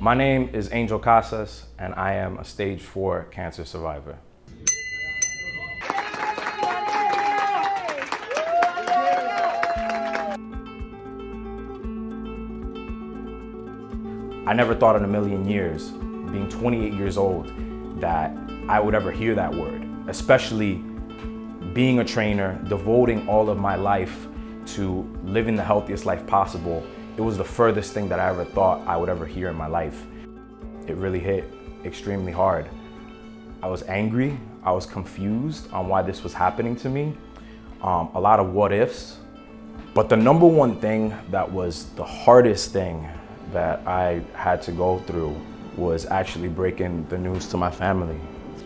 My name is Angel Casas, and I am a stage 4 cancer survivor. I never thought in a million years, being 28 years old, that I would ever hear that word, especially being a trainer, devoting all of my life to living the healthiest life possible. It was the furthest thing that I ever thought I would ever hear in my life. It really hit extremely hard. I was angry, I was confused on why this was happening to me, a lot of what ifs. But the number one thing that was the hardest thing that I had to go through was actually breaking the news to my family.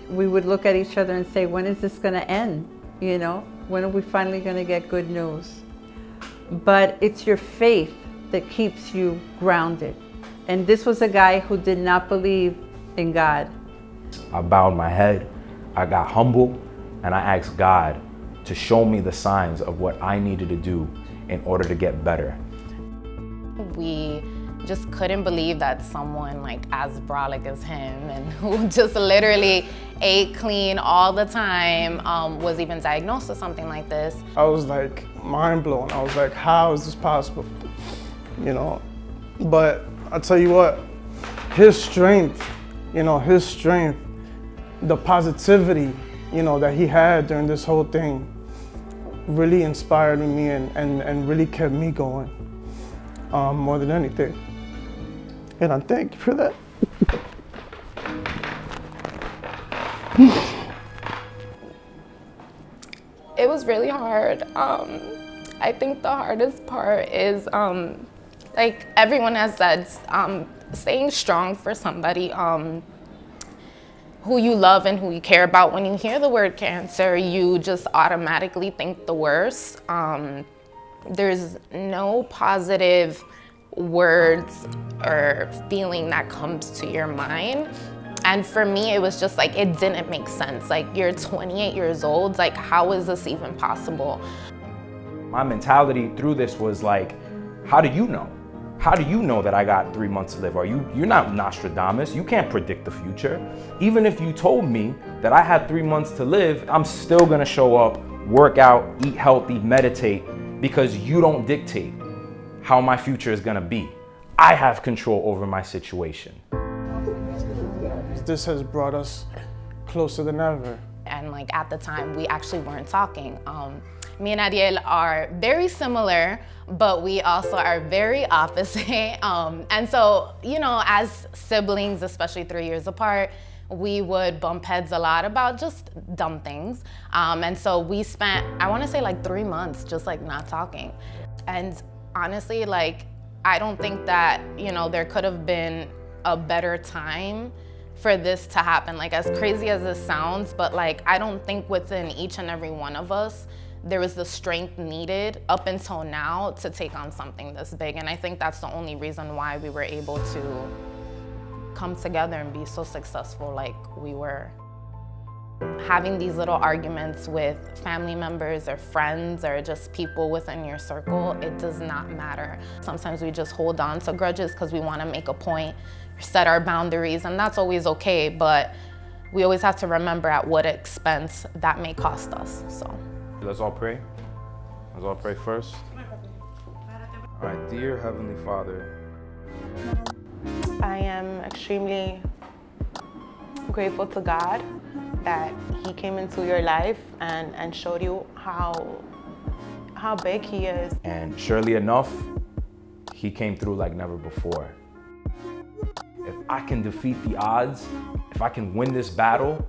We would look at each other and say, when is this gonna end? You know, when are we finally gonna get good news? But it's your faith that keeps you grounded. And this was a guy who did not believe in God. I bowed my head, I got humble, and I asked God to show me the signs of what I needed to do in order to get better. We just couldn't believe that someone like as brolic as him and who just literally ate clean all the time was even diagnosed with something like this. I was like mind blown. I was like, how is this possible? You know, but I'll tell you what, his strength, the positivity, that he had during this whole thing really inspired me and really kept me going more than anything. And I thank you for that. It was really hard. I think the hardest part is, like everyone has said, staying strong for somebody who you love and who you care about. When you hear the word cancer, you just automatically think the worst. There's no positive words or feeling that comes to your mind. And for me, it was just like, it didn't make sense. Like, you're 28 years old, like, how is this even possible? My mentality through this was like, how do you know? How do you know that I got 3 months to live? You're not Nostradamus, you can't predict the future. Even if you told me that I had 3 months to live, I'm still gonna show up, work out, eat healthy, meditate, because you don't dictate how my future is gonna be. I have control over my situation. This has brought us closer than ever. And like at the time, we actually weren't talking. Me and Ariel are very similar, but we also are very opposite. And so, as siblings, especially 3 years apart, we would bump heads a lot about just dumb things. And so we spent, I wanna say like 3 months just like not talking. And honestly, like, I don't think that, there could have been a better time for this to happen. Like, as crazy as this sounds, but like, I don't think within each and every one of us, there was the strength needed up until now to take on something this big. And I think that's the only reason why we were able to come together and be so successful like we were. Having these little arguments with family members or friends or just people within your circle, it does not matter. Sometimes we just hold on to grudges because we want to make a point, set our boundaries, and that's always okay, but we always have to remember at what expense that may cost us, so. Let's all pray. Let's all pray first. All right, dear Heavenly Father. I am extremely grateful to God that He came into your life and showed you how big He is. And surely enough, He came through like never before. If I can defeat the odds, if I can win this battle,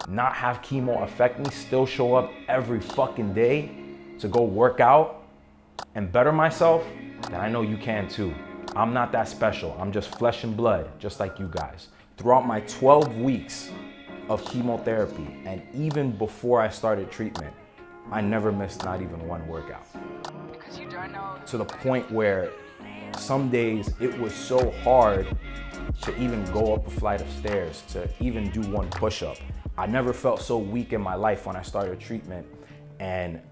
not have chemo affect me, still show up every fucking day to go work out and better myself, then I know you can too. I'm not that special. I'm just flesh and blood, just like you guys. Throughout my 12 weeks of chemotherapy, and even before I started treatment, I never missed not even one workout. Because you don't know. To the point where some days it was so hard to even go up a flight of stairs, to even do one push-up. I never felt so weak in my life when I started treatment, and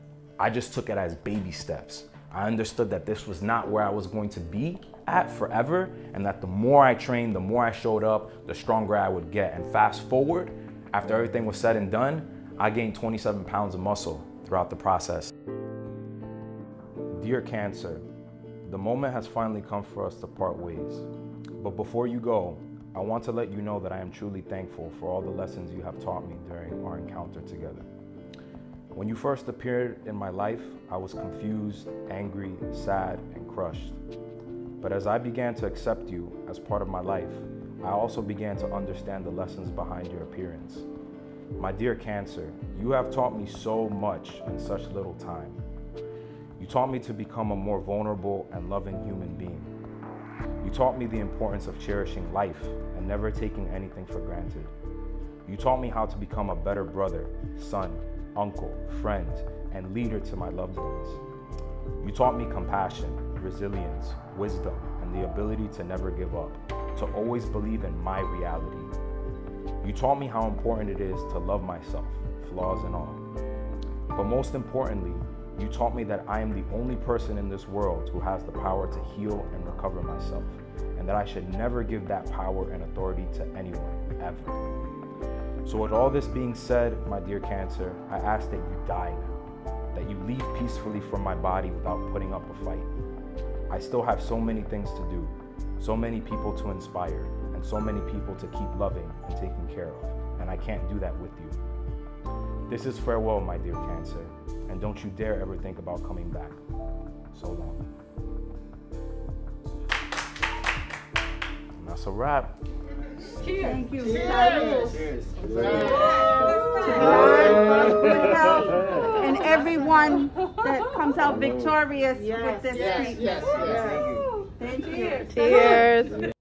I just took it as baby steps. I understood that this was not where I was going to be, at forever, and that the more I trained, the more I showed up, the stronger I would get. And fast forward, after everything was said and done, I gained 27 pounds of muscle throughout the process. Dear Cancer, the moment has finally come for us to part ways. But before you go, I want to let you know that I am truly thankful for all the lessons you have taught me during our encounter together. When you first appeared in my life, I was confused, angry, sad, and crushed. But as I began to accept you as part of my life, I also began to understand the lessons behind your appearance. My dear Cancer, you have taught me so much in such little time. You taught me to become a more vulnerable and loving human being. You taught me the importance of cherishing life and never taking anything for granted. You taught me how to become a better brother, son, uncle, friend, and leader to my loved ones. You taught me compassion, resilience, wisdom, and the ability to never give up, to always believe in my reality. You taught me how important it is to love myself, flaws and all. But most importantly, you taught me that I am the only person in this world who has the power to heal and recover myself, and that I should never give that power and authority to anyone, ever. So with all this being said, my dear Cancer, I ask that you die now, that you leave peacefully from my body without putting up a fight. I still have so many things to do, so many people to inspire, and so many people to keep loving and taking care of, and I can't do that with you. This is farewell, my dear Cancer, and don't you dare ever think about coming back. So long. And that's a wrap. Cheers. Thank you. Cheers. Cheers. Good health, and everyone that comes out victorious with this treatment. Yes. Thank you. Cheers.